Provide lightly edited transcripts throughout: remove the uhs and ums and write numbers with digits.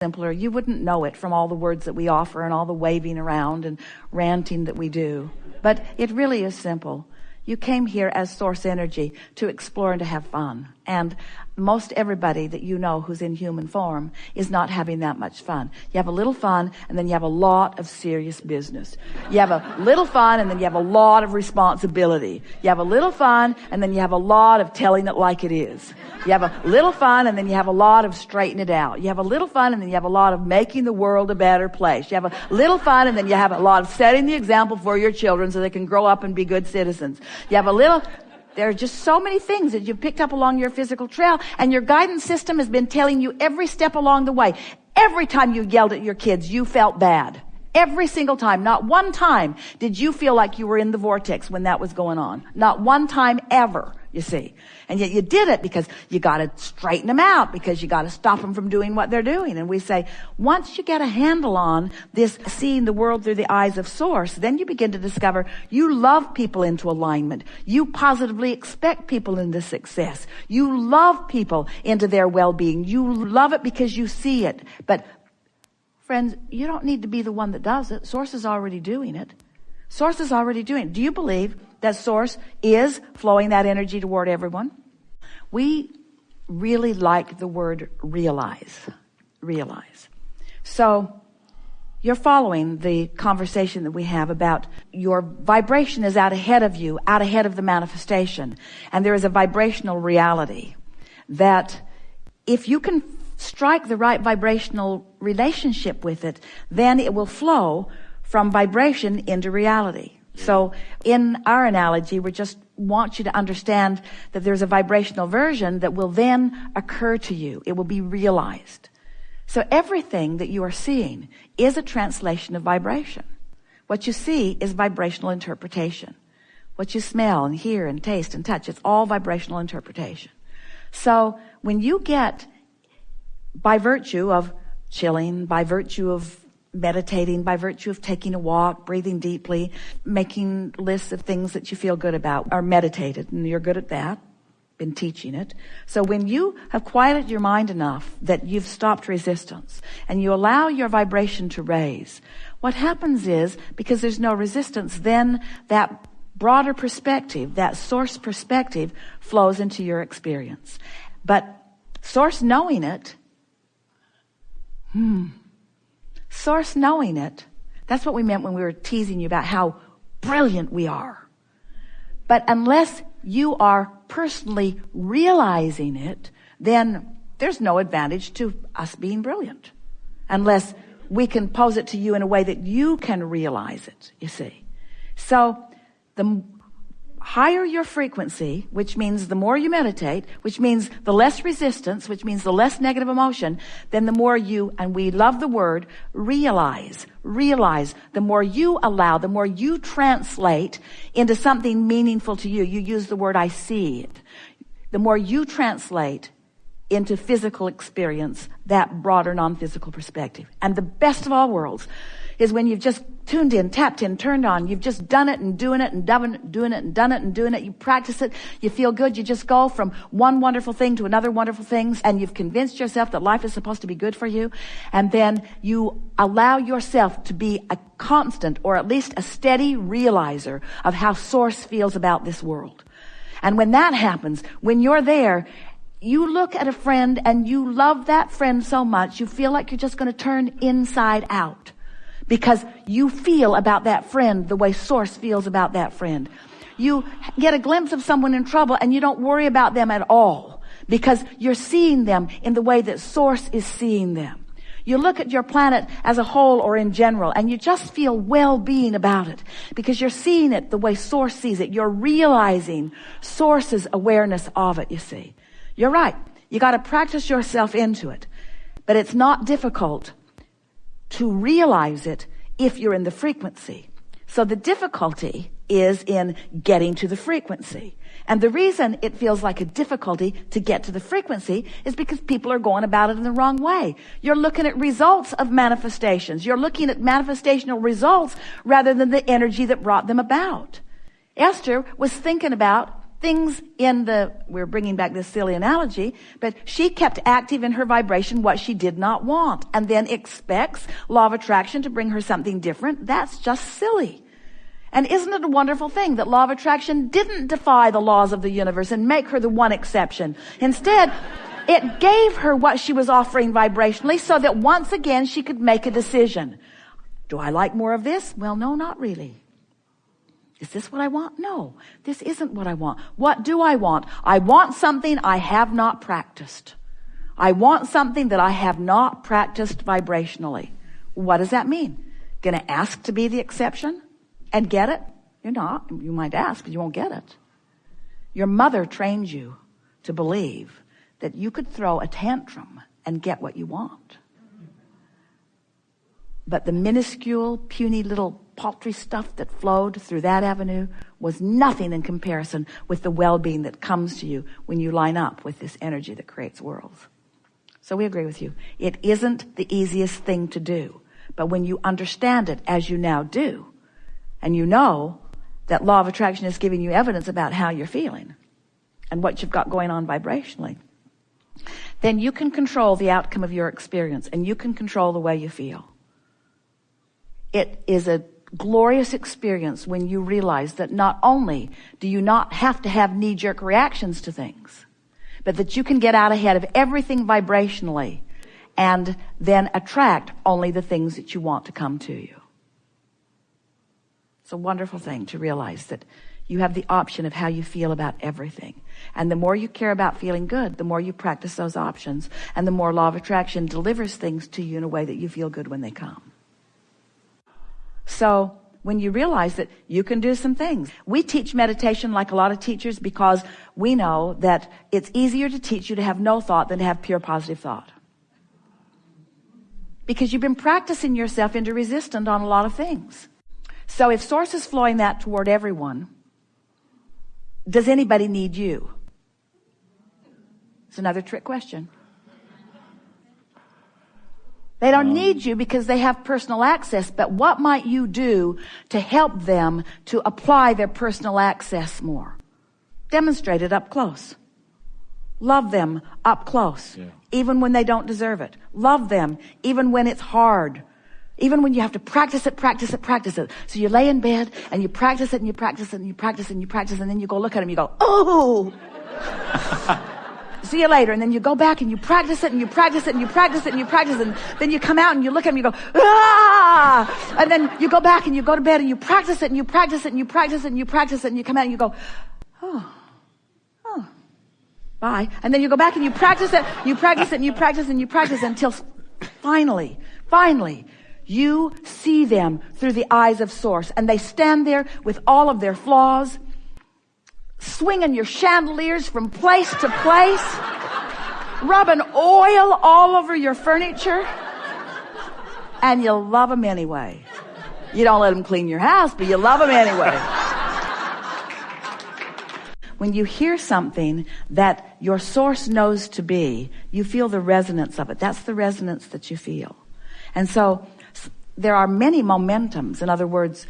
simpler. You wouldn't know it from all the words that we offer and all the waving around and ranting that we do. But it really is simple. You came here as source energy to explore and to have fun. And most everybody that you know who's in human form is not having that much fun. You have a little fun, and then you have a lot of serious business. You have a little fun, and then you have a lot of responsibility. You have a little fun, and then you have a lot of telling it like it is. You have a little fun, and then you have a lot of straightening it out. You have a little fun, and then you have a lot of making the world a better place. You have a little fun, and then you have a lot of setting the example for your children so they can grow up and be good citizens. You have a little... There are just so many things that you've picked up along your physical trail, and your guidance system has been telling you every step along the way. Every time you yelled at your kids, you felt bad. Every single time. Not one time did you feel like you were in the vortex when that was going on. Not one time ever, you see. And yet you did it because you got to straighten them out, because you got to stop them from doing what they're doing. And we say, once you get a handle on this seeing the world through the eyes of source, then you begin to discover you love people into alignment. You positively expect people into success. You love people into their well-being. You love it because you see it. But friends, you don't need to be the one that does it. Source is already doing it. Source is already doing it. Do you believe that Source is flowing that energy toward everyone? We really like the word realize. Realize. So you're following the conversation that we have about your vibration is out ahead of you, out ahead of the manifestation. And there is a vibrational reality that if you can strike the right vibrational relationship with it, then it will flow from vibration into reality. So in our analogy, we just want you to understand that there's a vibrational version that will then occur to you. It will be realized. So everything that you are seeing is a translation of vibration. What you see is vibrational interpretation. What you smell and hear and taste and touch, it's all vibrational interpretation. So when you get, by virtue of chilling, by virtue of meditating, by virtue of taking a walk, breathing deeply, making lists of things that you feel good about, are meditated, and you're good at that, been teaching it. So when you have quieted your mind enough that you've stopped resistance and you allow your vibration to raise, what happens is, because there's no resistance, then that broader perspective, that source perspective, flows into your experience. But source knowing it, source knowing it, that's what we meant when we were teasing you about how brilliant we are. But unless you are personally realizing it, then there's no advantage to us being brilliant. Unless we can pose it to you in a way that you can realize it, you see. So the higher your frequency, which means the more you meditate, which means the less resistance, which means the less negative emotion, then the more you, and we love the word, realize, the more you allow, the more you translate into something meaningful to you. You use the word, I see it. The more you translate into physical experience, that broader non-physical perspective. And the best of all worlds is when you've just tuned in, tapped in, turned on, you've just done it and doing it and doing it and done it and doing it. You practice it. You feel good. You just go from one wonderful thing to another wonderful thing, and you've convinced yourself that life is supposed to be good for you. And then you allow yourself to be a constant, or at least a steady realizer of how Source feels about this world. And when that happens, when you're there, you look at a friend and you love that friend so much, you feel like you're just going to turn inside out. Because you feel about that friend the way Source feels about that friend. You get a glimpse of someone in trouble and you don't worry about them at all, because you're seeing them in the way that Source is seeing them. You look at your planet as a whole or in general, and you just feel well-being about it because you're seeing it the way Source sees it. You're realizing Source's awareness of it, you see. You're right. You got to practice yourself into it. But it's not difficult to realize it if you're in the frequency. So the difficulty is in getting to the frequency. And the reason it feels like a difficulty to get to the frequency is because people are going about it in the wrong way. You're looking at results of manifestations. You're looking at manifestational results rather than the energy that brought them about. Esther was thinking about things we're bringing back this silly analogy, but she kept active in her vibration what she did not want, and then expects law of attraction to bring her something different. That's just silly. And isn't it a wonderful thing that law of attraction didn't defy the laws of the universe and make her the one exception? Instead, it gave her what she was offering vibrationally so that once again she could make a decision. Do I like more of this? Well, no, not really. Is this what I want? No, this isn't what I want. What do I want? I want something I have not practiced. I want something that I have not practiced vibrationally. What does that mean? Gonna ask to be the exception and get it? You're not. You might ask, but you won't get it. Your mother trained you to believe that you could throw a tantrum and get what you want. But the minuscule, puny little paltry stuff that flowed through that avenue was nothing in comparison with the well-being that comes to you when you line up with this energy that creates worlds. So we agree with you. It isn't the easiest thing to do. But when you understand it as you now do, and you know that law of attraction is giving you evidence about how you're feeling and what you've got going on vibrationally, then you can control the outcome of your experience and you can control the way you feel. It is a glorious experience when you realize that not only do you not have to have knee-jerk reactions to things, but that you can get out ahead of everything vibrationally and then attract only the things that you want to come to you. It's a wonderful thing to realize that you have the option of how you feel about everything. And the more you care about feeling good, the more you practice those options, and the more law of attraction delivers things to you in a way that you feel good when they come. So when you realize that you can do some things, we teach meditation like a lot of teachers because we know that it's easier to teach you to have no thought than to have pure positive thought. Because you've been practicing yourself into resistant on a lot of things. So if Source is flowing that toward everyone, does anybody need you? It's another trick question. They don't need you because they have personal access, but what might you do to help them to apply their personal access more? Demonstrate it up close. Love them up close, even when they don't deserve it. Love them even when it's hard. Even when you have to practice it. So you lay in bed and you practice it and you practice it and you practice it and you practice it, and then you go look at them and you go, oh! See you later. And then you go back and you practice it and you practice it and you practice it and you practice it. And then you come out and you look at them and you go, ah! And then you go back and you go to bed and you practice it and you practice it and you practice it and you practice it and you come out and you go, oh, bye. And then you go back and you practice it, you practice it and you practice it and you practice it until finally, you see them through the eyes of Source, and they stand there with all of their flaws, swinging your chandeliers from place to place, rubbing oil all over your furniture, and you love them anyway. You don't let them clean your house, but you love them anyway. When you hear something that your Source knows to be, you feel the resonance of it. That's the resonance that you feel. And so there are many momentums. In other words,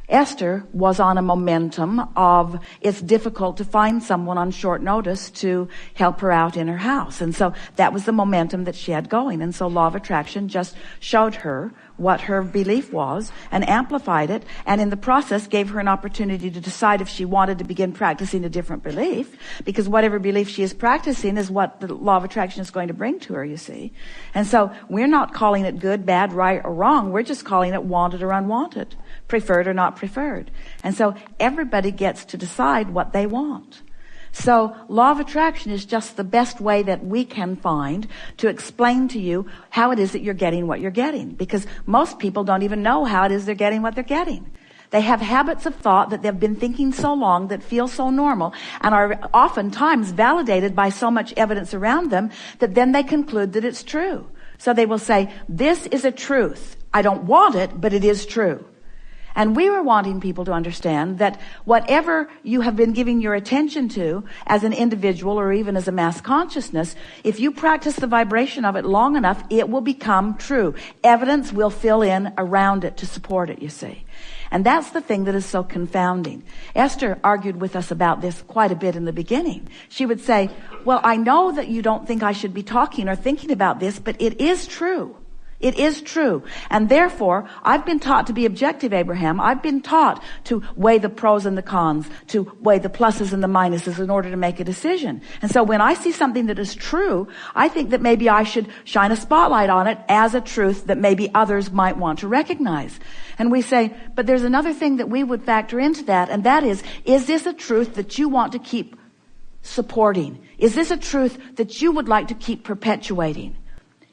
Esther was on a momentum of it's difficult to find someone on short notice to help her out in her house. And so that was the momentum that she had going. And so law of attraction just showed her what her belief was and amplified it, and in the process gave her an opportunity to decide if she wanted to begin practicing a different belief, because whatever belief she is practicing is what the law of attraction is going to bring to her, you see. And so we're not calling it good, bad, right, or wrong. We're just calling it wanted or unwanted, preferred or not preferred. And so everybody gets to decide what they want. So law of attraction is just the best way that we can find to explain to you how it is that you're getting what you're getting, because most people don't even know how it is they're getting what they're getting. They have habits of thought that they've been thinking so long that feel so normal and are oftentimes validated by so much evidence around them that then they conclude that it's true. So they will say, this is a truth. I don't want it, but it is true. And we were wanting people to understand that whatever you have been giving your attention to as an individual or even as a mass consciousness, if you practice the vibration of it long enough, it will become true. Evidence will fill in around it to support it, you see. And that's the thing that is so confounding. Esther argued with us about this quite a bit in the beginning. She would say, well, I know that you don't think I should be talking or thinking about this, but it is true. It is true. And therefore, I've been taught to be objective, Abraham. I've been taught to weigh the pros and the cons, to weigh the pluses and the minuses in order to make a decision. And so when I see something that is true, I think that maybe I should shine a spotlight on it as a truth that maybe others might want to recognize. And we say, but there's another thing that we would factor into that, and that is this a truth that you want to keep supporting? Is this a truth that you would like to keep perpetuating?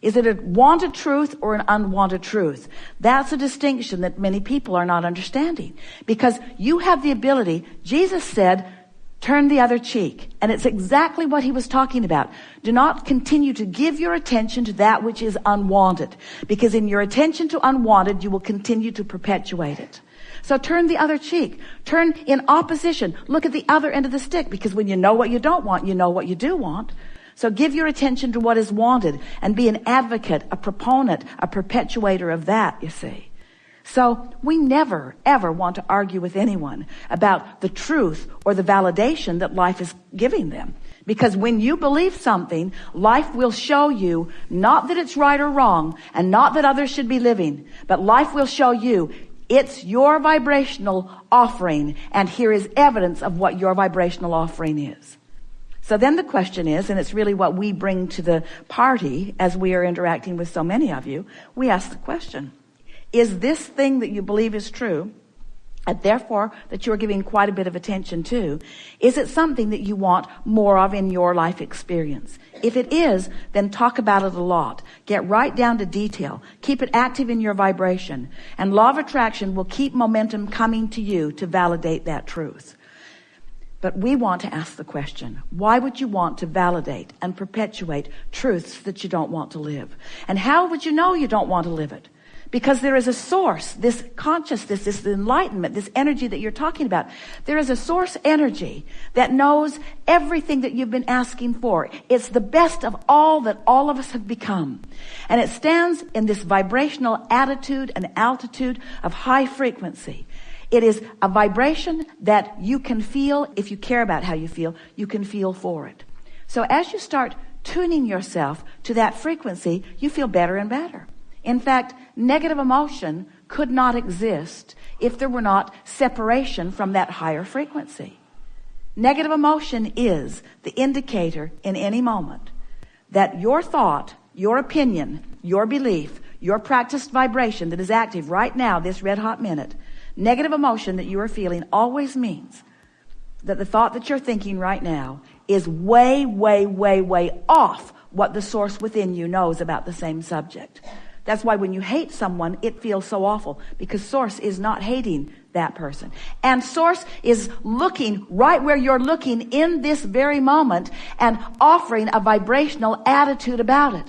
Is it a wanted truth or an unwanted truth? That's a distinction that many people are not understanding. Because you have the ability, Jesus said, turn the other cheek. And it's exactly what he was talking about. Do not continue to give your attention to that which is unwanted. Because in your attention to unwanted, you will continue to perpetuate it. So turn the other cheek. Turn in opposition. Look at the other end of the stick. Because when you know what you don't want, you know what you do want. So give your attention to what is wanted and be an advocate, a proponent, a perpetuator of that, you see. So we never, ever want to argue with anyone about the truth or the validation that life is giving them. Because when you believe something, life will show you not that it's right or wrong and not that others should be living, but life will show you it's your vibrational offering, and here is evidence of what your vibrational offering is. So then the question is, and it's really what we bring to the party as we are interacting with so many of you, we ask the question, is this thing that you believe is true, and therefore that you're giving quite a bit of attention to, is it something that you want more of in your life experience? If it is, then talk about it a lot. Get right down to detail. Keep it active in your vibration. And law of attraction will keep momentum coming to you to validate that truth. But we want to ask the question, why would you want to validate and perpetuate truths that you don't want to live? And how would you know you don't want to live it? Because there is a source, this consciousness, this enlightenment, this energy that you're talking about. There is a source energy that knows everything that you've been asking for. It's the best of all that all of us have become. And it stands in this vibrational attitude and altitude of high frequency. It is a vibration that you can feel. If you care about how you can feel for it. So as you start tuning yourself to that frequency, you feel better and better. In fact, negative emotion could not exist if there were not separation from that higher frequency. Negative emotion is the indicator in any moment that your thought, your opinion, your belief, your practiced vibration that is active right now, this red hot minute, negative emotion that you are feeling always means that the thought that you're thinking right now is way, way, way, way off what the source within you knows about the same subject. That's why when you hate someone, it feels so awful, because source is not hating that person. And source is looking right where you're looking in this very moment and offering a vibrational attitude about it.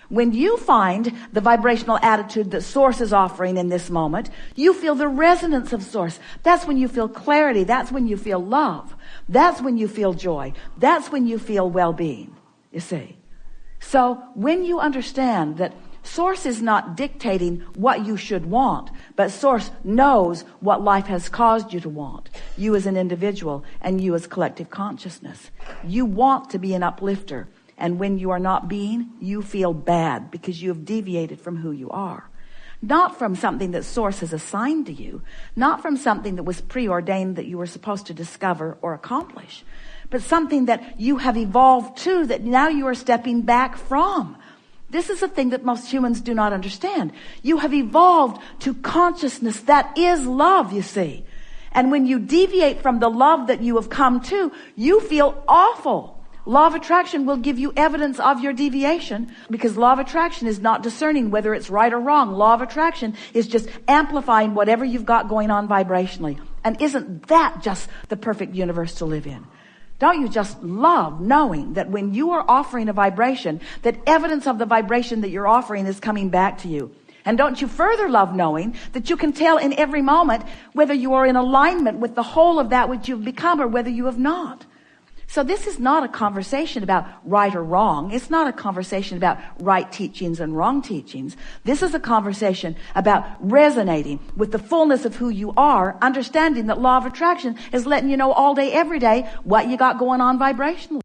When you find the vibrational attitude that source is offering in this moment, you feel the resonance of source. That's when you feel clarity. That's when you feel love. That's when you feel joy. That's when you feel well-being, you see. So when you understand that source is not dictating what you should want, but source knows what life has caused you to want. You as an individual and you as collective consciousness. You want to be an uplifter. And when you are not being, you feel bad because you have deviated from who you are. Not from something that source has assigned to you. Not from something that was preordained that you were supposed to discover or accomplish. But something that you have evolved to, that now you are stepping back from. This is a thing that most humans do not understand. You have evolved to consciousness that is love, you see. And when you deviate from the love that you have come to, you feel awful. Law of attraction will give you evidence of your deviation, because law of attraction is not discerning whether it's right or wrong. Law of attraction is just amplifying whatever you've got going on vibrationally. And isn't that just the perfect universe to live in? Don't you just love knowing that when you are offering a vibration, that evidence of the vibration that you're offering is coming back to you? And don't you further love knowing that you can tell in every moment whether you are in alignment with the whole of that which you've become or whether you have not? So this is not a conversation about right or wrong. It's not a conversation about right teachings and wrong teachings. This is a conversation about resonating with the fullness of who you are, understanding that law of attraction is letting you know all day, every day, what you got going on vibrationally.